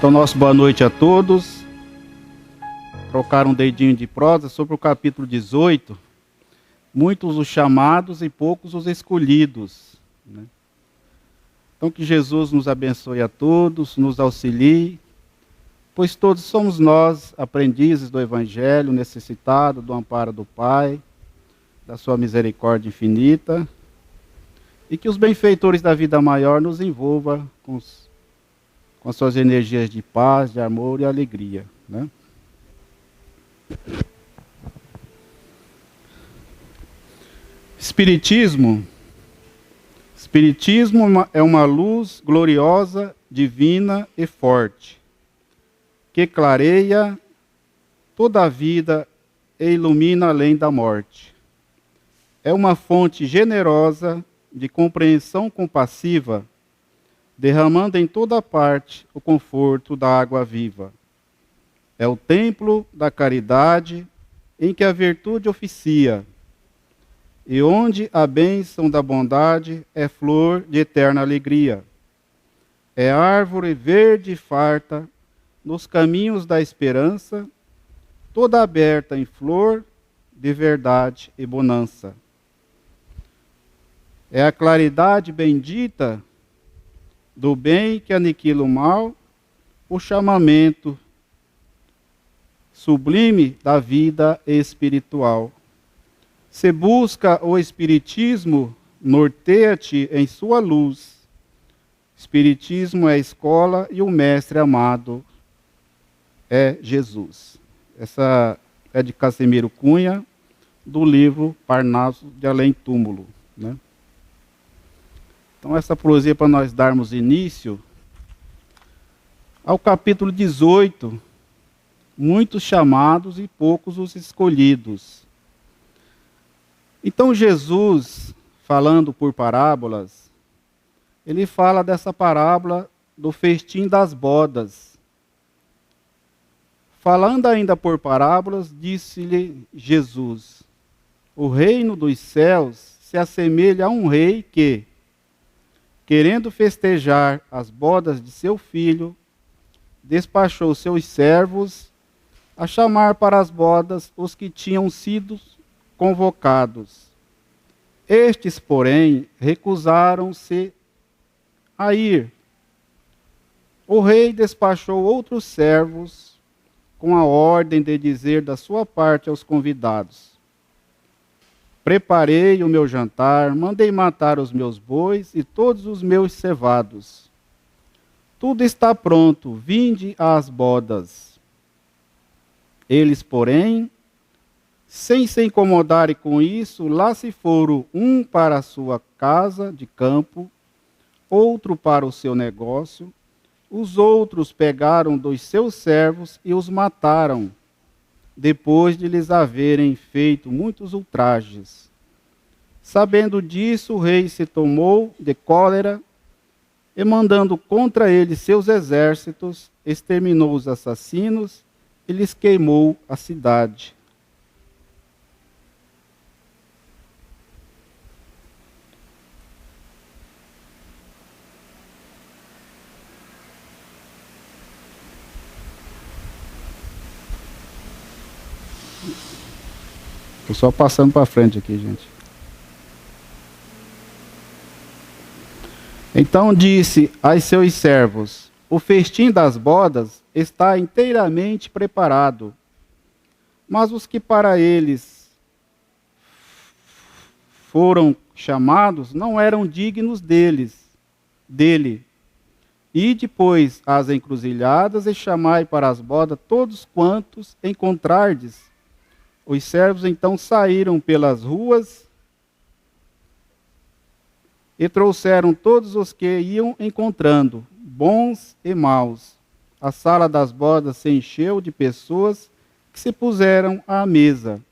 Então, nosso boa noite a todos. Trocar um dedinho de prosa sobre o capítulo 18. Muitos os chamados e poucos os escolhidos, né? Então, que Jesus nos abençoe a todos, nos auxilie, pois todos somos nós, aprendizes do Evangelho, necessitados do amparo do Pai, da sua misericórdia infinita, e que os benfeitores da vida maior nos envolva com as suas energias de paz, de amor e alegria, né? Espiritismo é uma luz gloriosa, divina e forte, que clareia toda a vida e ilumina além da morte. É uma fonte generosa de compreensão compassiva, derramando em toda parte o conforto da água viva. É o templo da caridade em que a virtude oficia, e onde a bênção da bondade é flor de eterna alegria. É árvore verde e farta nos caminhos da esperança, toda aberta em flor de verdade e bonança. É a claridade bendita do bem que aniquila o mal, o chamamento sublime da vida espiritual. Se busca o Espiritismo, norteia-te em sua luz. Espiritismo é a escola e o mestre amado é Jesus. Essa é de Casimiro Cunha, do livro Parnaso de Além Túmulo, né? Então, essa prosa para nós darmos início ao capítulo 18, muitos chamados e poucos os escolhidos. Então, Jesus, falando por parábolas, ele fala dessa parábola do festim das bodas. Falando ainda por parábolas, disse-lhe Jesus: o reino dos céus se assemelha a um rei que, querendo festejar as bodas de seu filho, despachou seus servos a chamar para as bodas os que tinham sido convocados. Estes, porém, recusaram-se a ir. O rei despachou outros servos com a ordem de dizer da sua parte aos convidados: preparei o meu jantar, mandei matar os meus bois e todos os meus cevados. Tudo está pronto, vinde às bodas. Eles, porém, sem se incomodarem com isso, lá se foram, um para a sua casa de campo, outro para o seu negócio. Os outros pegaram dos seus servos e os mataram, depois de lhes haverem feito muitos ultrajes. Sabendo disso, o rei se tomou de cólera e, mandando contra eles seus exércitos, exterminou os assassinos e lhes queimou a cidade. Estou só passando para frente aqui, gente. Então disse aos seus servos: o festim das bodas está inteiramente preparado, mas os que para eles foram chamados não eram dignos dele. Ide, pois, às encruzilhadas e chamai para as bodas todos quantos encontrardes. Os servos então saíram pelas ruas e trouxeram todos os que iam encontrando, bons e maus. A sala das bodas se encheu de pessoas que se puseram à mesa.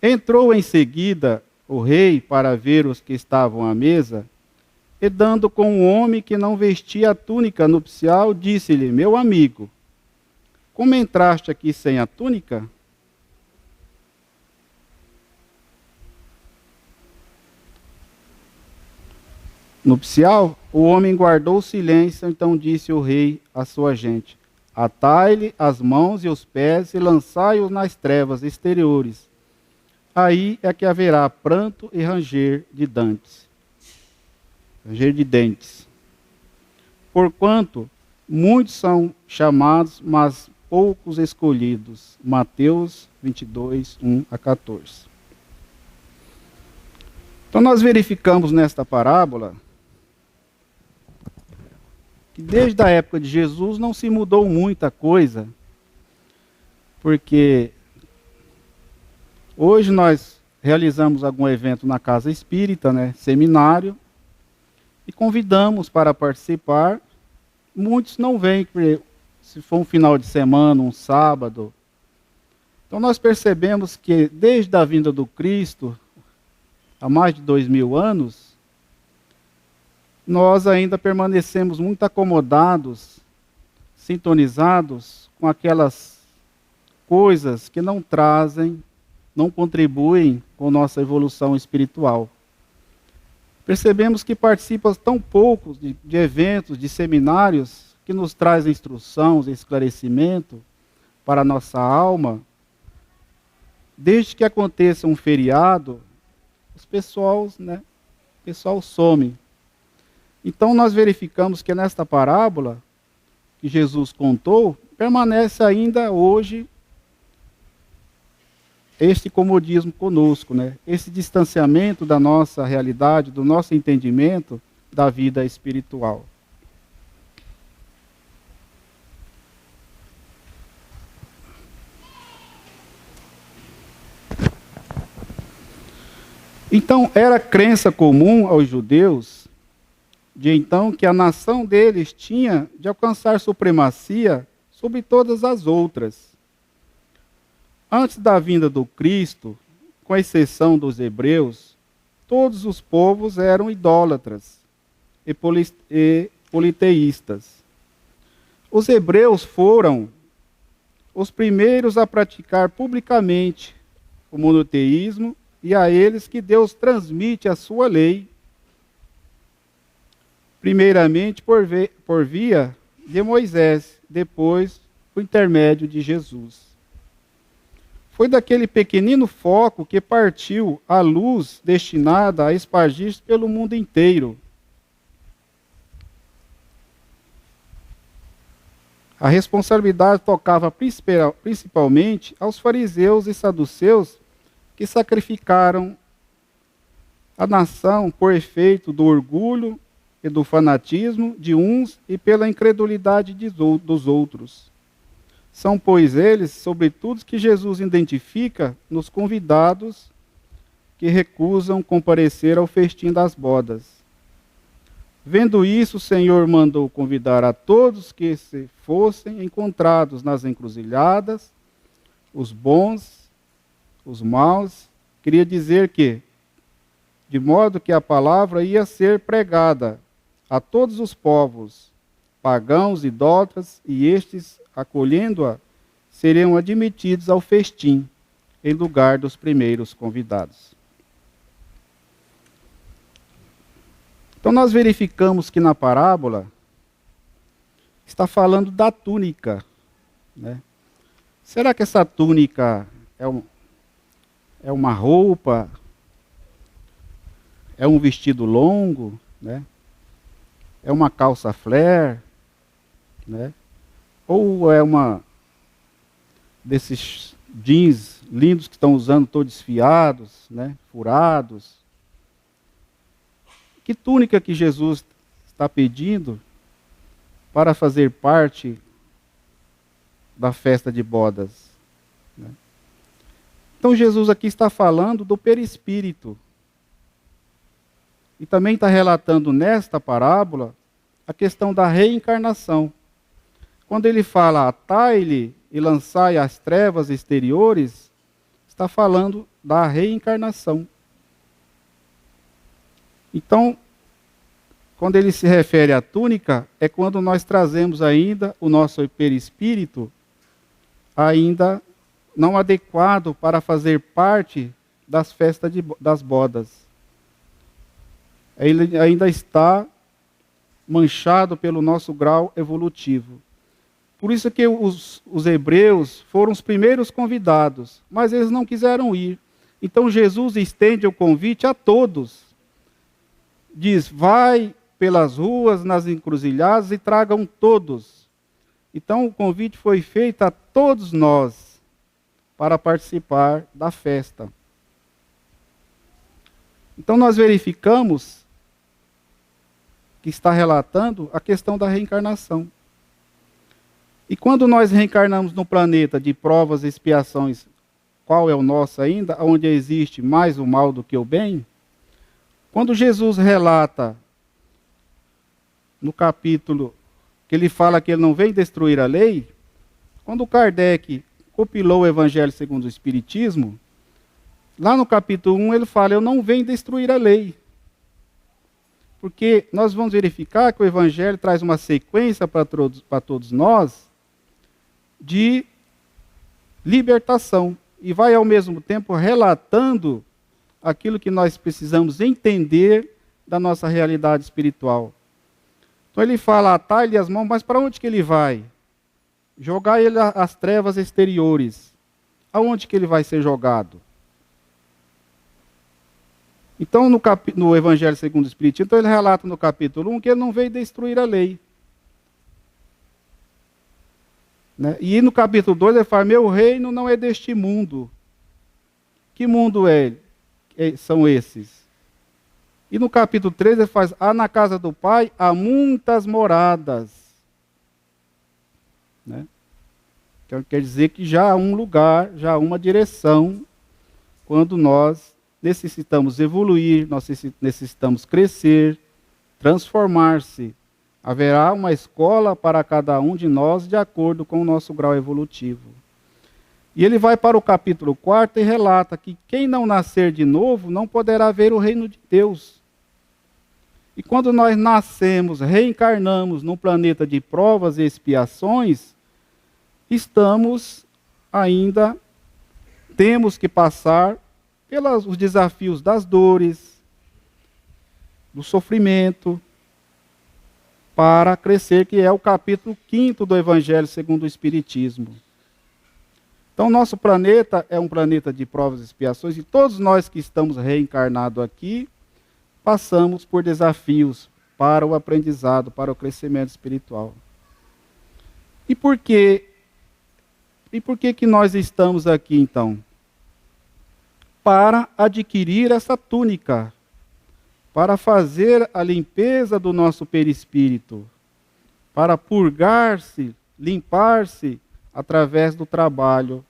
Entrou em seguida o rei para ver os que estavam à mesa, e dando com um homem que não vestia a túnica nupcial, disse-lhe: meu amigo, como entraste aqui sem a túnica? nupcial, O homem guardou silêncio, então disse o rei à sua gente: atai-lhe as mãos e os pés e lançai-o nas trevas exteriores. Aí é que haverá pranto e ranger de dentes. Ranger de dentes. Porquanto muitos são chamados, mas poucos escolhidos. Mateus 22, 1 a 14. Então nós verificamos nesta parábola que desde a época de Jesus não se mudou muita coisa, porque hoje nós realizamos algum evento na casa espírita, seminário, e convidamos para participar. Muitos não vêm, se for um final de semana, um sábado. Então nós percebemos que desde a vinda do Cristo, há mais de 2000 anos, nós ainda permanecemos muito acomodados, sintonizados com aquelas coisas que não trazem, não contribuem com nossa evolução espiritual. Percebemos que participam tão pouco de eventos, de seminários, que nos trazem instrução, esclarecimento para a nossa alma. Desde que aconteça um feriado, o pessoal some. Então nós verificamos que nesta parábola que Jesus contou, permanece ainda hoje este comodismo conosco, esse distanciamento da nossa realidade, do nosso entendimento da vida espiritual. Então, era crença comum aos judeus de então que a nação deles tinha de alcançar supremacia sobre todas as outras. Antes da vinda do Cristo, com exceção dos hebreus, todos os povos eram idólatras e politeístas. Os hebreus foram os primeiros a praticar publicamente o monoteísmo, e a eles que Deus transmite a sua lei, primeiramente por via de Moisés, depois por intermédio de Jesus. Foi daquele pequenino foco que partiu a luz destinada a espargir-se pelo mundo inteiro. A responsabilidade tocava principalmente aos fariseus e saduceus, que sacrificaram a nação por efeito do orgulho e do fanatismo de uns e pela incredulidade dos outros. São, pois, eles, sobretudo, que Jesus identifica nos convidados que recusam comparecer ao festim das bodas. Vendo isso, o Senhor mandou convidar a todos que se fossem encontrados nas encruzilhadas, os bons, os maus. Queria dizer que, de modo que a palavra ia ser pregada a todos os povos, pagãos, idólatras, e estes, acolhendo-a, seriam admitidos ao festim, em lugar dos primeiros convidados. Então nós verificamos que na parábola está falando da túnica, Será que essa túnica é uma roupa? É um vestido longo? É uma calça flare? Ou é uma desses jeans lindos que estão usando todos desfiados, furados? Que túnica que Jesus está pedindo para fazer parte da festa de bodas? Então Jesus aqui está falando do perispírito. E também está relatando nesta parábola a questão da reencarnação. Quando ele fala atai-lhe e lançai as trevas exteriores, está falando da reencarnação. Então, quando ele se refere à túnica, é quando nós trazemos ainda o nosso perispírito ainda não adequado para fazer parte das festas das bodas. Ele ainda está manchado pelo nosso grau evolutivo. Por isso que os hebreus foram os primeiros convidados, mas eles não quiseram ir. Então Jesus estende o convite a todos. Diz, vai pelas ruas, nas encruzilhadas e tragam todos. Então o convite foi feito a todos nós para participar da festa. Então nós verificamos que está relatando a questão da reencarnação. E quando nós reencarnamos no planeta de provas e expiações, qual é o nosso ainda, onde existe mais o mal do que o bem, quando Jesus relata no capítulo que ele fala que ele não vem destruir a lei, quando Kardec compilou o Evangelho segundo o Espiritismo, lá no capítulo 1 ele fala, eu não venho destruir a lei. Porque nós vamos verificar que o Evangelho traz uma sequência para todos nós de libertação. E vai ao mesmo tempo relatando aquilo que nós precisamos entender da nossa realidade espiritual. Então ele fala, atai-lhe as mãos, mas para onde que ele vai? Jogar ele às trevas exteriores. Aonde que ele vai ser jogado? Então, no Evangelho segundo o Espiritismo, então ele relata no capítulo 1 que ele não veio destruir a lei. Né? E no capítulo 2 ele fala, meu reino não é deste mundo. Que mundo são esses? E no capítulo 3 ele faz, na casa do Pai há muitas moradas. Né? Então, quer dizer que já há um lugar, já há uma direção, quando nós necessitamos evoluir, nós necessitamos crescer, transformar-se. Haverá uma escola para cada um de nós de acordo com o nosso grau evolutivo. E ele vai para o capítulo 4 e relata que quem não nascer de novo não poderá ver o reino de Deus. E quando nós nascemos, reencarnamos num planeta de provas e expiações, temos que passar pelos desafios das dores, do sofrimento, para crescer, que é o capítulo 5 do Evangelho segundo o Espiritismo. Então, nosso planeta é um planeta de provas e expiações, e todos nós que estamos reencarnados aqui, passamos por desafios para o aprendizado, para o crescimento espiritual. E por que que nós estamos aqui, então? Para adquirir essa túnica, para fazer a limpeza do nosso perispírito, para purgar-se, limpar-se através do trabalho,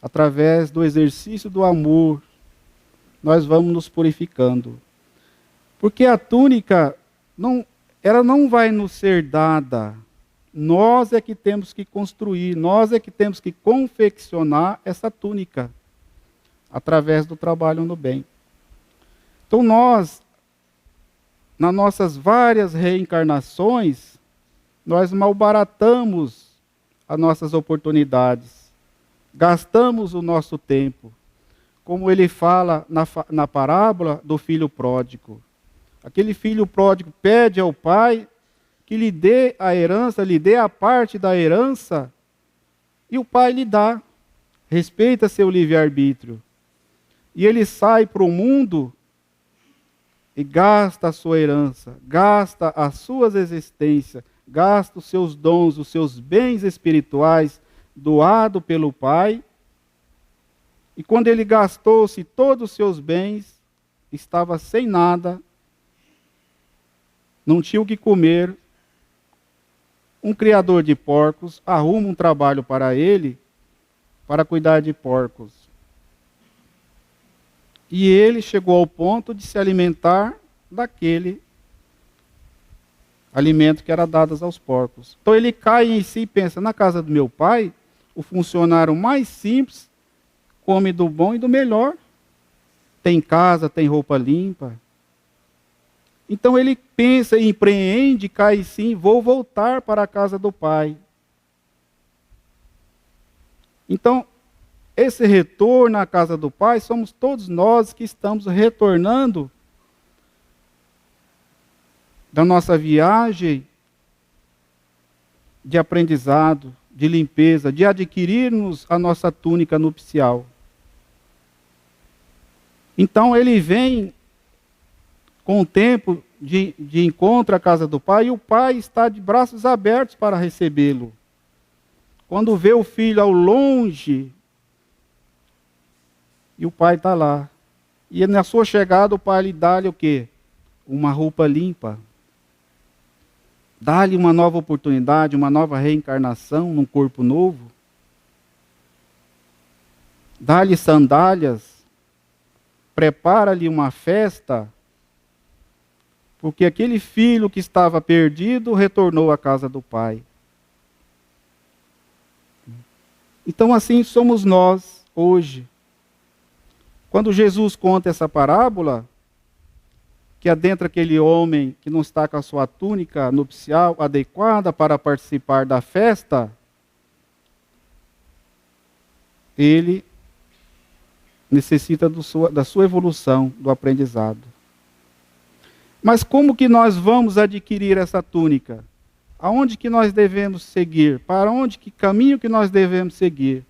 através do exercício do amor, nós vamos nos purificando. Porque a túnica, ela não vai nos ser dada, nós é que temos que construir, nós é que temos que confeccionar essa túnica, através do trabalho no bem. Então nós, nas nossas várias reencarnações, nós malbaratamos as nossas oportunidades, gastamos o nosso tempo, como ele fala na parábola do filho pródigo. Aquele filho pródigo pede ao pai que lhe dê a herança, lhe dê a parte da herança, e o pai lhe dá, respeita seu livre-arbítrio. E ele sai para o mundo e gasta a sua herança, gasta as suas existências, gasta os seus dons, os seus bens espirituais, doado pelo Pai. E quando ele gastou-se todos os seus bens, estava sem nada, não tinha o que comer. Um criador de porcos arruma um trabalho para ele, para cuidar de porcos. E ele chegou ao ponto de se alimentar daquele alimento que era dado aos porcos. Então ele cai em si e pensa, na casa do meu pai, o funcionário mais simples come do bom e do melhor. Tem casa, tem roupa limpa. Então ele pensa, empreende, cai sim, vou voltar para a casa do pai. Então, esse retorno à casa do pai, somos todos nós que estamos retornando da nossa viagem de aprendizado, de limpeza, de adquirirmos a nossa túnica nupcial. Então ele vem com o tempo de encontro à casa do pai, e o pai está de braços abertos para recebê-lo. Quando vê o filho ao longe, e o pai está lá. E na sua chegada o pai lhe dá-lhe o quê? Uma roupa limpa. Dá-lhe uma nova oportunidade, uma nova reencarnação num corpo novo. Dá-lhe sandálias. Prepara-lhe uma festa. Porque aquele filho que estava perdido retornou à casa do pai. Então assim somos nós hoje. Quando Jesus conta essa parábola, que adentra aquele homem que não está com a sua túnica nupcial adequada para participar da festa, ele necessita da sua evolução, do aprendizado. Mas como que nós vamos adquirir essa túnica? Aonde que nós devemos seguir? Para onde, que caminho que nós devemos seguir?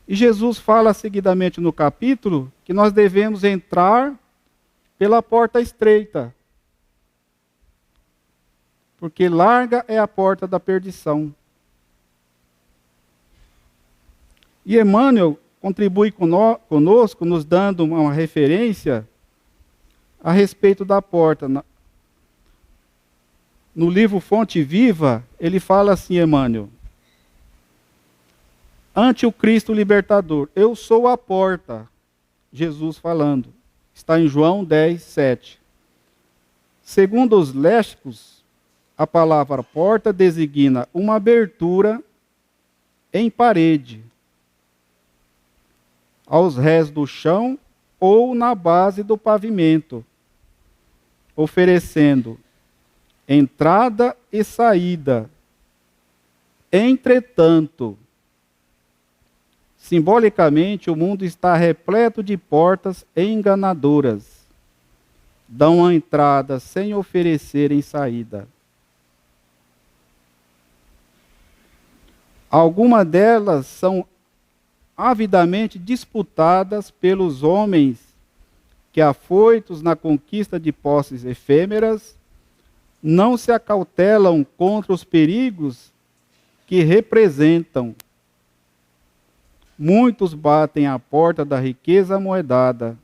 E Jesus fala seguidamente no capítulo que nós devemos entrar pela porta estreita. Porque larga é a porta da perdição. E Emmanuel contribui conosco, nos dando uma referência a respeito da porta. No livro Fonte Viva, ele fala assim, Emmanuel: ante o Cristo libertador, eu sou a porta, Jesus falando. Está em João 10, 7. Segundo os léxicos, a palavra porta designa uma abertura em parede, aos rés do chão ou na base do pavimento, oferecendo entrada e saída. Entretanto, simbolicamente, o mundo está repleto de portas enganadoras. Dão a entrada sem oferecerem saída. Algumas delas são avidamente disputadas pelos homens que, afoitos na conquista de posses efêmeras, não se acautelam contra os perigos que representam. Muitos batem à porta da riqueza amoedada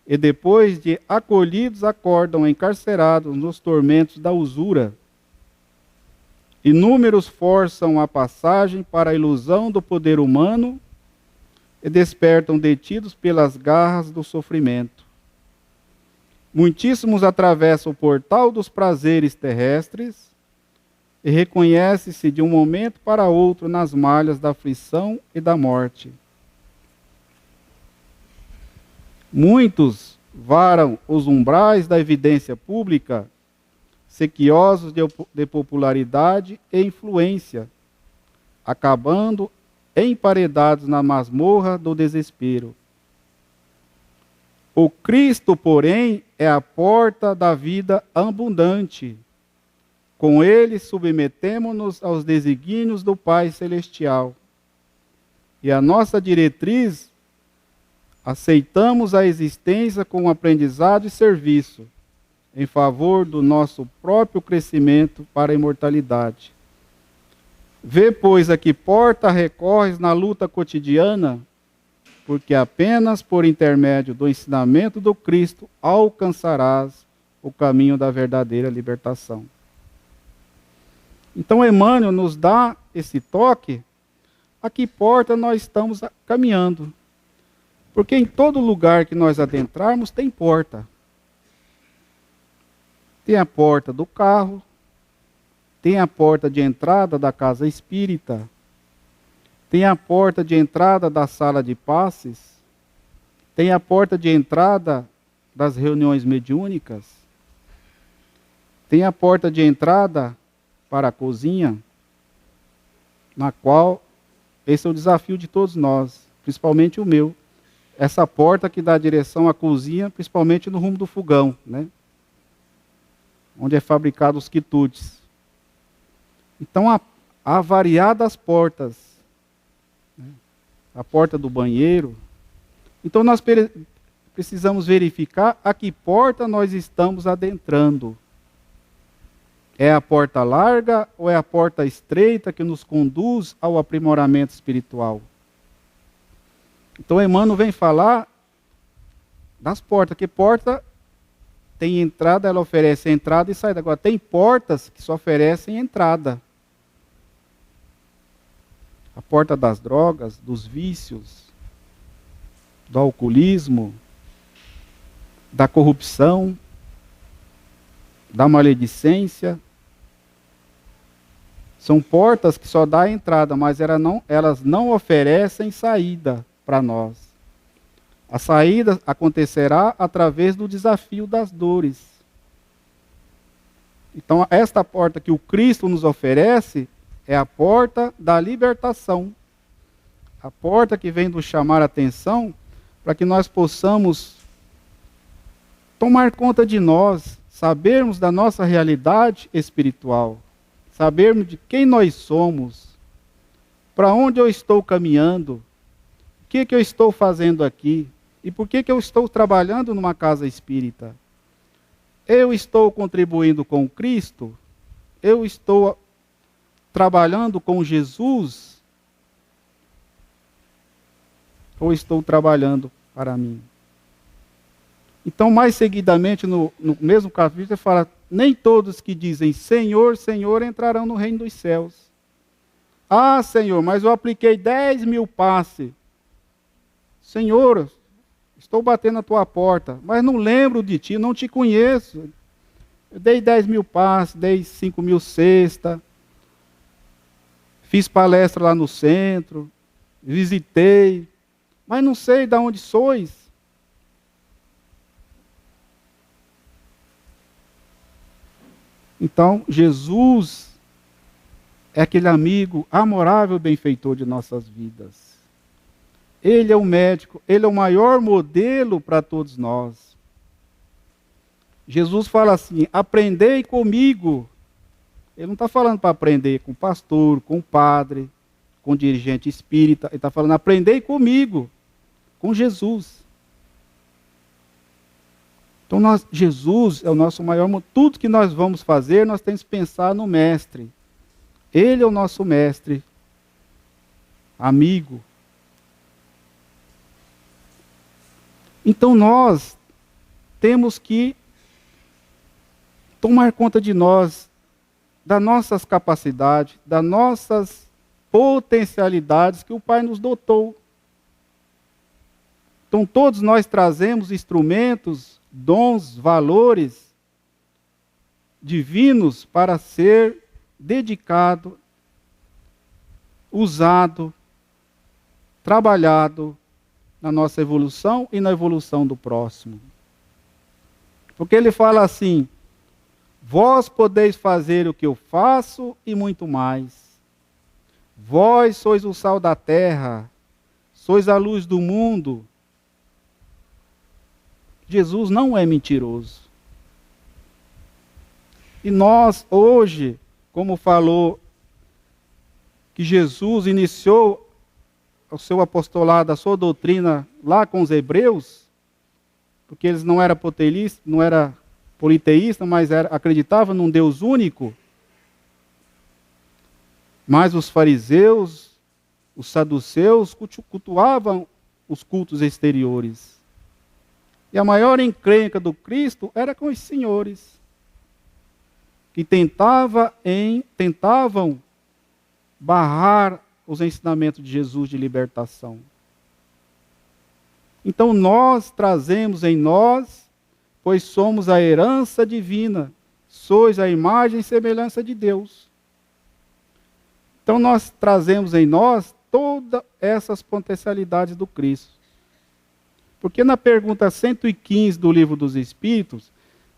e, depois de acolhidos, acordam encarcerados nos tormentos da usura. Inúmeros forçam a passagem para a ilusão do poder humano e despertam detidos pelas garras do sofrimento. Muitíssimos atravessam o portal dos prazeres terrestres e reconhece-se de um momento para outro nas malhas da aflição e da morte. Muitos varam os umbrais da evidência pública, sequiosos de popularidade e influência, acabando emparedados na masmorra do desespero. O Cristo, porém, é a porta da vida abundante. Com ele submetemo-nos aos desígnios do Pai Celestial. E a nossa diretriz, aceitamos a existência com aprendizado e serviço, em favor do nosso próprio crescimento para a imortalidade. Vê, pois, a que porta recorres na luta cotidiana, porque apenas por intermédio do ensinamento do Cristo alcançarás o caminho da verdadeira libertação. Então Emmanuel nos dá esse toque, a que porta nós estamos caminhando. Porque em todo lugar que nós adentrarmos tem porta. Tem a porta do carro, tem a porta de entrada da casa espírita, tem a porta de entrada da sala de passes, tem a porta de entrada das reuniões mediúnicas, tem a porta de entrada para a cozinha, na qual esse é o desafio de todos nós, principalmente o meu. Essa porta que dá direção à cozinha, principalmente no rumo do fogão, né? onde é fabricado os quitutes. Então, há variadas portas. A porta do banheiro. Então, nós precisamos verificar a que porta nós estamos adentrando. É a porta larga ou é a porta estreita que nos conduz ao aprimoramento espiritual? Então, Emmanuel vem falar das portas. Que porta tem entrada, ela oferece entrada e saída. Agora, tem portas que só oferecem entrada. A porta das drogas, dos vícios, do alcoolismo, da corrupção, da maledicência. São portas que só dão entrada, mas elas não oferecem saída para nós. A saída acontecerá através do desafio das dores. Então, esta porta que o Cristo nos oferece é a porta da libertação. A porta que vem nos chamar a atenção para que nós possamos tomar conta de nós, sabermos da nossa realidade espiritual, sabermos de quem nós somos, para onde eu estou caminhando, o que eu estou fazendo aqui e por que eu estou trabalhando numa casa espírita. Eu estou contribuindo com Cristo? Eu estou trabalhando com Jesus? Ou estou trabalhando para mim? Então, mais seguidamente, no mesmo capítulo, ele fala: nem todos que dizem Senhor, Senhor entrarão no reino dos céus. Ah, Senhor, mas eu apliquei 10.000 passes. Senhor, estou batendo na tua porta, mas não lembro de ti, não te conheço. Eu dei 10.000 passes, dei 5.000 cestas, fiz palestra lá no centro, visitei, mas não sei de onde sois. Então, Jesus é aquele amigo amorável, benfeitor de nossas vidas. Ele é o médico, ele é o maior modelo para todos nós. Jesus fala assim: aprendei comigo. Ele não está falando para aprender com o pastor, com o padre, com o dirigente espírita. Ele está falando: aprendei comigo, com Jesus. Então, Jesus é o nosso maior modelo. Tudo que nós vamos fazer, nós temos que pensar no mestre. Ele é o nosso mestre, amigo. Então nós temos que tomar conta de nós, das nossas capacidades, das nossas potencialidades que o Pai nos dotou. Então todos nós trazemos instrumentos, dons, valores divinos para ser dedicado, usado, trabalhado na nossa evolução e na evolução do próximo. Porque ele fala assim: vós podeis fazer o que eu faço e muito mais. Vós sois o sal da terra, sois a luz do mundo. Jesus não é mentiroso. E nós hoje, como falou que Jesus iniciou o seu apostolado, a sua doutrina lá com os hebreus, porque eles não eram politeístas, mas acreditavam num Deus único. Mas os fariseus, os saduceus, cultuavam os cultos exteriores. E a maior encrenca do Cristo era com os senhores, que tentavam barrar os ensinamentos de Jesus de libertação. Então nós trazemos em nós, pois somos a herança divina, sois a imagem e semelhança de Deus. Então nós trazemos em nós todas essas potencialidades do Cristo. Porque na pergunta 115 do Livro dos Espíritos,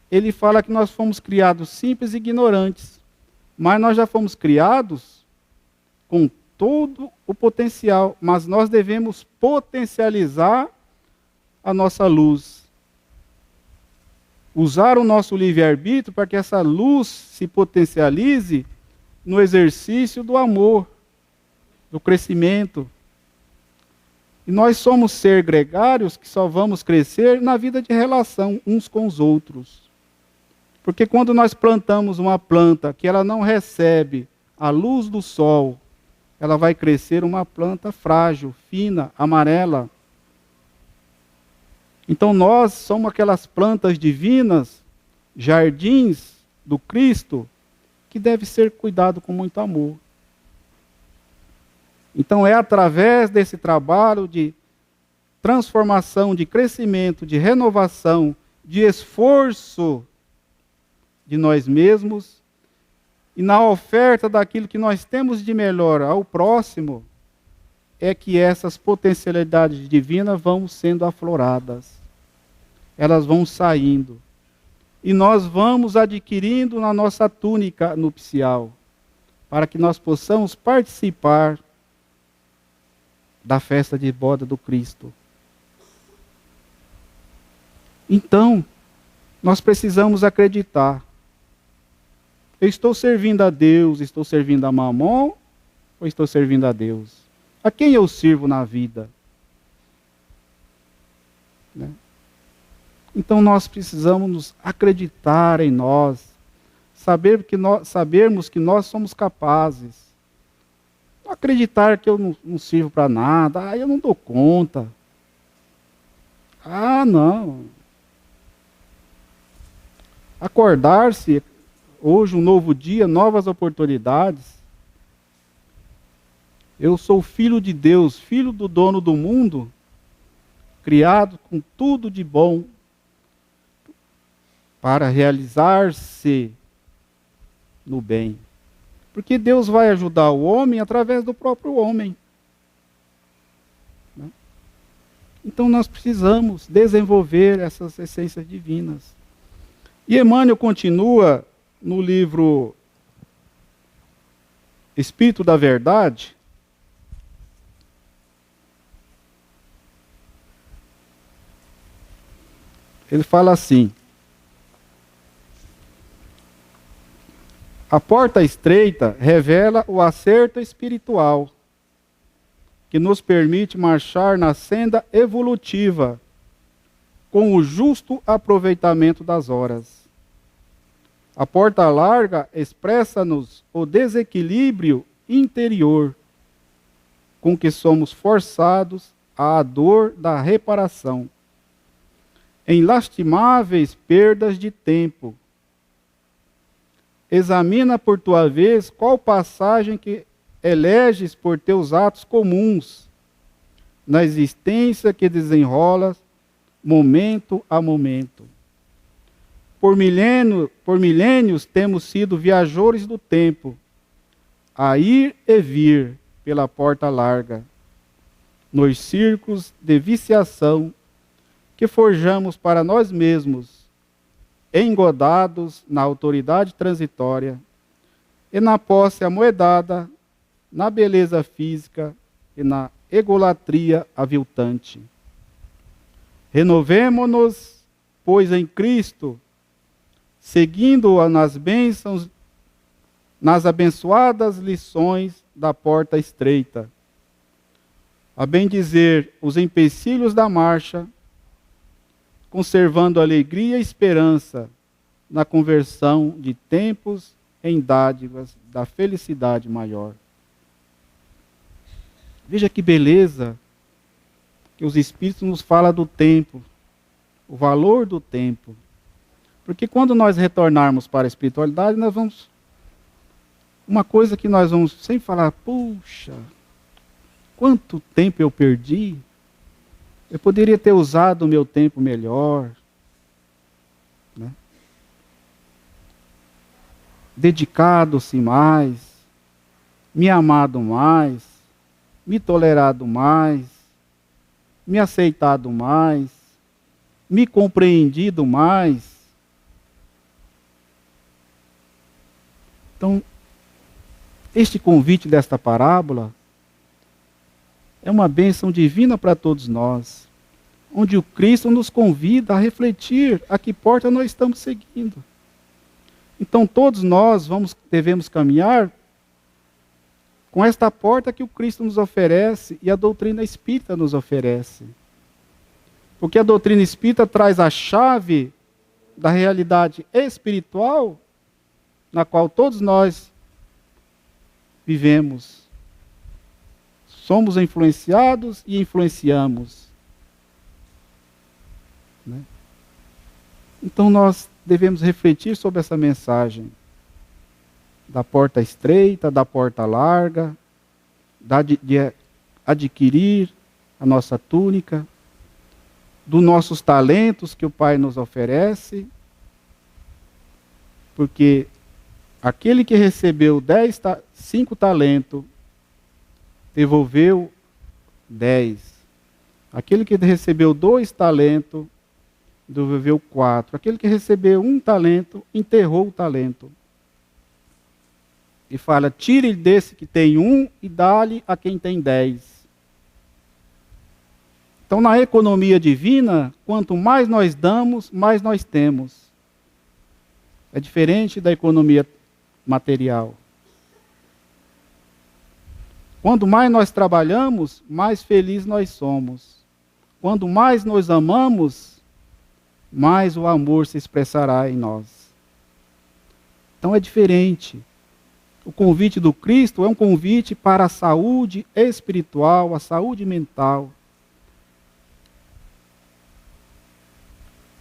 ele fala que nós fomos criados simples e ignorantes, mas nós já fomos criados com todo o potencial, mas nós devemos potencializar a nossa luz. Usar o nosso livre-arbítrio para que essa luz se potencialize no exercício do amor, do crescimento. E nós somos seres gregários que só vamos crescer na vida de relação uns com os outros. Porque quando nós plantamos uma planta que ela não recebe a luz do sol, ela vai crescer uma planta frágil, fina, amarela. Então nós somos aquelas plantas divinas, jardins do Cristo, que deve ser cuidado com muito amor. Então é através desse trabalho de transformação, de crescimento, de renovação, de esforço de nós mesmos e na oferta daquilo que nós temos de melhor ao próximo, é que essas potencialidades divinas vão sendo afloradas. Elas vão saindo. E nós vamos adquirindo na nossa túnica nupcial, para que nós possamos participar da festa de boda do Cristo. Então, nós precisamos acreditar. Eu estou servindo a Deus, estou servindo a Mamon, ou estou servindo a Deus? A quem eu sirvo na vida? Né? Então nós precisamos acreditar em nós, sabermos que nós somos capazes. Não acreditar que eu não sirvo para nada, eu não dou conta. Não. Acordar-se, hoje um novo dia, novas oportunidades. Eu sou filho de Deus, filho do dono do mundo, criado com tudo de bom, para realizar-se no bem. Porque Deus vai ajudar o homem através do próprio homem. Né? Então nós precisamos desenvolver essas essências divinas. E Emmanuel continua no livro Espírito da Verdade. Ele fala assim: a porta estreita revela o acerto espiritual, que nos permite marchar na senda evolutiva, com o justo aproveitamento das horas. A porta larga expressa-nos o desequilíbrio interior, com que somos forçados à dor da reparação, em lastimáveis perdas de tempo. Examina por tua vez qual passagem que eleges por teus atos comuns, na existência que desenrolas momento a momento. Por milênios temos sido viajores do tempo, a ir e vir pela porta larga, nos círculos de viciação que forjamos para nós mesmos, engodados na autoridade transitória e na posse amoedada, na beleza física e na egolatria aviltante. Renovemo-nos, pois, em Cristo, seguindo-a nas bênçãos, nas abençoadas lições da porta estreita, a bem dizer os empecilhos da marcha, conservando alegria e esperança na conversão de tempos em dádivas da felicidade maior. Veja que beleza que os Espíritos nos falam do tempo, o valor do tempo. Porque quando nós retornarmos para a espiritualidade, nós vamos... Uma coisa que nós vamos sempre falar: puxa, quanto tempo eu perdi. Eu poderia ter usado o meu tempo melhor. Né? Dedicado-se mais, me amado mais, me tolerado mais, me aceitado mais, me compreendido mais. Então, este convite desta parábola é uma bênção divina para todos nós. onde o Cristo nos convida a refletir a que porta nós estamos seguindo. Então todos nós devemos caminhar com esta porta que o Cristo nos oferece e a doutrina espírita nos oferece. Porque a doutrina espírita traz a chave da realidade espiritual na qual todos nós vivemos. Somos influenciados e influenciamos. Né? Então nós devemos refletir sobre essa mensagem da porta estreita, da porta larga, de adquirir a nossa túnica, dos nossos talentos que o Pai nos oferece, porque aquele que recebeu 5 talentos, devolveu 10. Aquele que recebeu 2 talentos, devolveu 4. Aquele que recebeu 1 talento, enterrou o talento. E fala, tire desse que tem 1 e dá-lhe a quem tem 10. Então, na economia divina, quanto mais nós damos, mais nós temos. É diferente da economia material. Quanto mais nós trabalhamos, mais felizes nós somos. Quanto mais nós amamos, mais o amor se expressará em nós. Então é diferente. O convite do Cristo é um convite para a saúde espiritual, a saúde mental.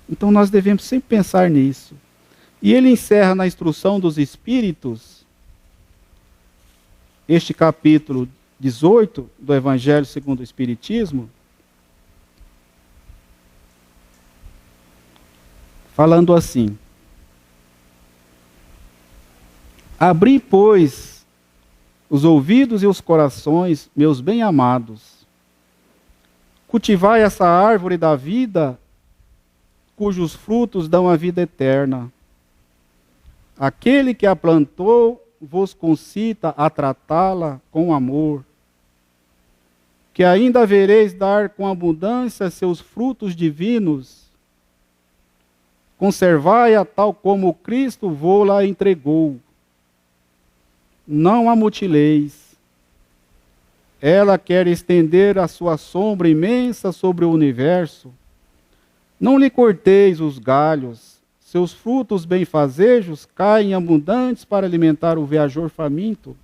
Então nós devemos sempre pensar nisso. E ele encerra na instrução dos Espíritos, este capítulo 18 do Evangelho segundo o Espiritismo, falando assim: abri, pois, os ouvidos e os corações, meus bem-amados. Cultivai essa árvore da vida, cujos frutos dão a vida eterna. Aquele que a plantou vos concita a tratá-la com amor, que ainda vereis dar com abundância seus frutos divinos. Conservai-a tal como Cristo vô-la entregou. Não a mutileis. Ela quer estender a sua sombra imensa sobre o universo. Não lhe corteis os galhos. Seus frutos benfazejos caem abundantes para alimentar o viajor faminto,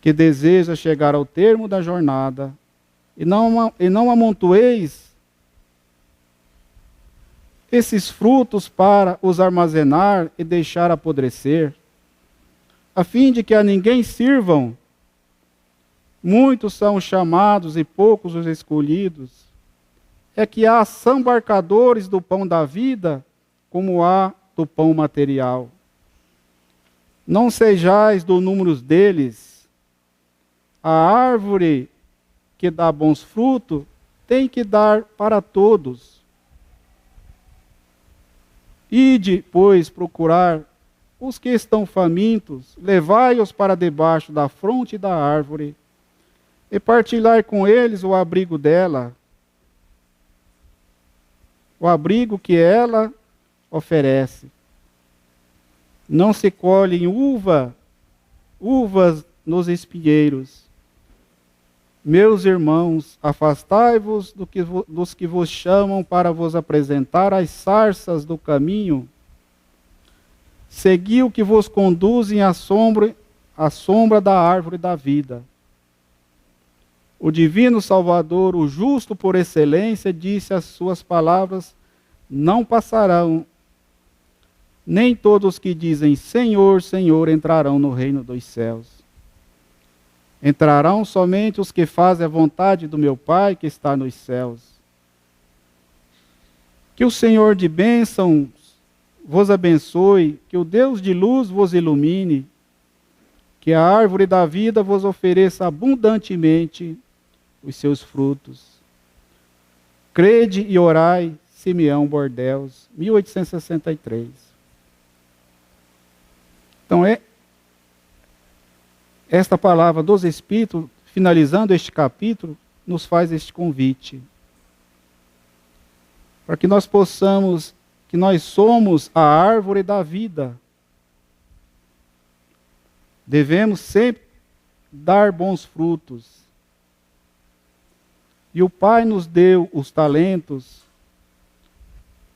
que deseja chegar ao termo da jornada. E não amontoeis esses frutos para os armazenar e deixar apodrecer, a fim de que a ninguém sirvam. Muitos são os chamados e poucos os escolhidos. É que há sambarcadores do pão da vida, como há do pão material. Não sejais do número deles. A árvore que dá bons frutos tem que dar para todos. Ide, pois, procurar os que estão famintos, levai-os para debaixo da fronte da árvore, e partilhai com eles o abrigo dela, o abrigo que ela oferece. Não se colhem uvas nos espinheiros. Meus irmãos, afastai-vos dos que vos chamam para vos apresentar as sarças do caminho. Segui o que vos conduzem à sombra da árvore da vida. O divino Salvador, o justo por excelência, disse: as suas palavras não passarão. Nem todos que dizem Senhor, Senhor entrarão no reino dos céus. Entrarão somente os que fazem a vontade do meu Pai que está nos céus. Que o Senhor de bênçãos vos abençoe, que o Deus de luz vos ilumine, que a árvore da vida vos ofereça abundantemente os seus frutos. Crede e orai, Simeão Bordeus, 1863. Então esta palavra dos Espíritos, finalizando este capítulo, nos faz este convite. para que nós possamos, que nós somos a árvore da vida. Devemos sempre dar bons frutos. E o Pai nos deu os talentos,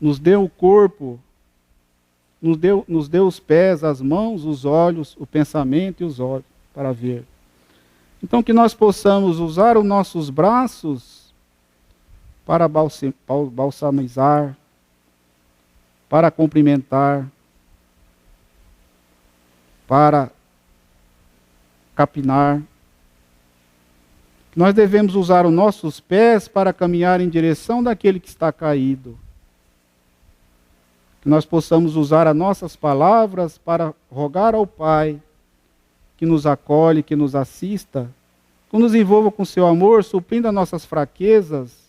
nos deu o corpo, nos deu os pés, as mãos, os olhos, o pensamento e os olhos para ver. Então que nós possamos usar os nossos braços para balsamizar, para cumprimentar, para capinar. Nós devemos usar os nossos pés para caminhar em direção daquele que está caído. Que nós possamos usar as nossas palavras para rogar ao Pai que nos acolhe, que nos assista, que nos envolva com seu amor, suprindo as nossas fraquezas,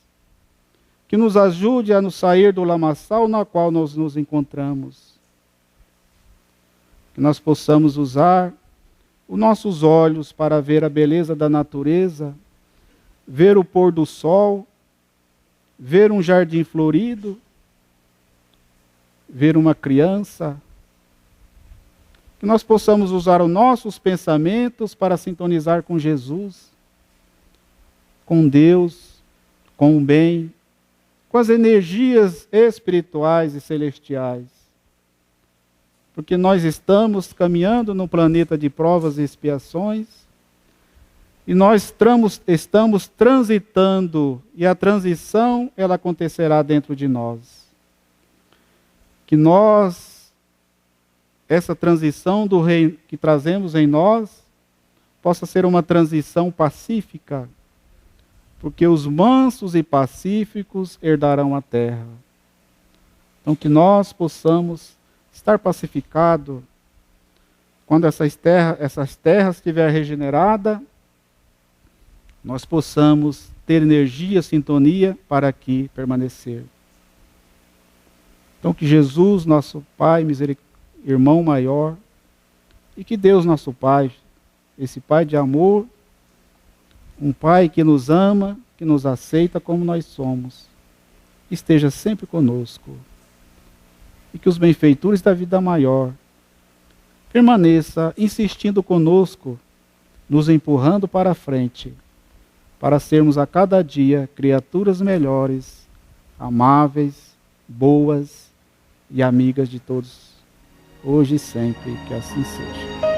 que nos ajude a nos sair do lamaçal na qual nós nos encontramos. Que nós possamos usar os nossos olhos para ver a beleza da natureza, ver o pôr do sol, ver um jardim florido, ver uma criança. Que nós possamos usar os nossos pensamentos para sintonizar com Jesus, com Deus, com o bem, com as energias espirituais e celestiais. Porque nós estamos caminhando num planeta de provas e expiações, e nós estamos transitando, e a transição ela acontecerá dentro de nós. Que nós, essa transição do reino que trazemos em nós, possa ser uma transição pacífica, porque os mansos e pacíficos herdarão a terra. Então que nós possamos estar pacificados, quando essas terras estiverem regeneradas, nós possamos ter energia, sintonia para aqui permanecer. Então que Jesus, nosso Pai, irmão maior, e que Deus, nosso Pai, esse Pai de amor, um Pai que nos ama, que nos aceita como nós somos, esteja sempre conosco. E que os benfeitores da vida maior permaneça insistindo conosco, nos empurrando para a frente, para sermos a cada dia criaturas melhores, amáveis, boas e amigas de todos, hoje e sempre, que assim seja.